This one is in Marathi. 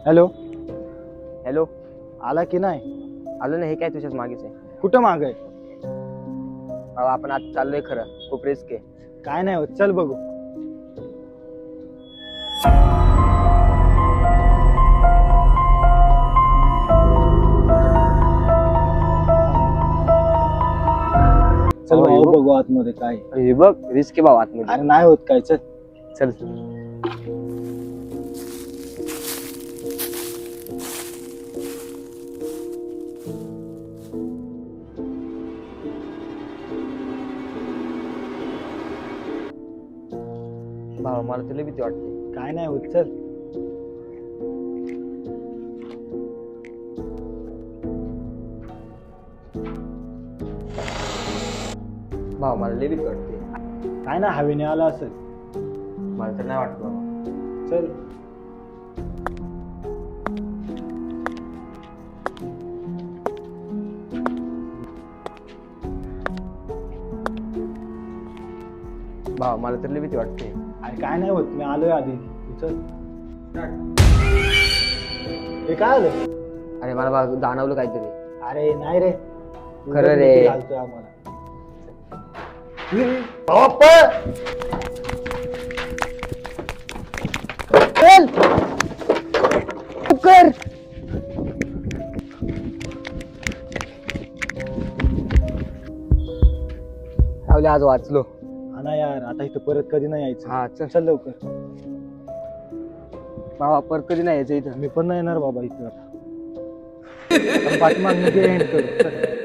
हॅलो. हॅलो. आला की नाही? आलो ना, हे काय तुझ्याच मागेच आहे. कुठं माग आहे? बाबा आपण आज चाललोय, खरं खूप रिस्क आहे. काय नाही होत, चल बघू. चल भाऊ, बघू आतमध्ये काय. हे बघ, रिस्क आहे भाऊ आतमध्ये. अरे नाही होत काय, चल. चल. भावा मला तुला भीती वाटते. काय नाही होत, चल. भावा मला लय भीती वाटते. काय ना हवेने आला असेल. मला तर नाही वाटत बाबा. चल. भावा मला तर लय भीती वाटते. अरे काय नाही होत, मी आलोय आधी. तू चल. हे काय आलं? अरे मला बा जाणवलं काहीतरी. अरे नाही रे, खरं रे. घालतोय आम्हाला. भावा, पळ. चल. कर. राहुले, आज वाचलो. हा ना यार, आता इथं परत कधी नाही यायचं. हा चल. चल लवकर. भावा परत कधी नाही यायचं इथं. मी पण नाही येणार बाबा इथं आता. पाठीमागनं ते एंड करू. चल.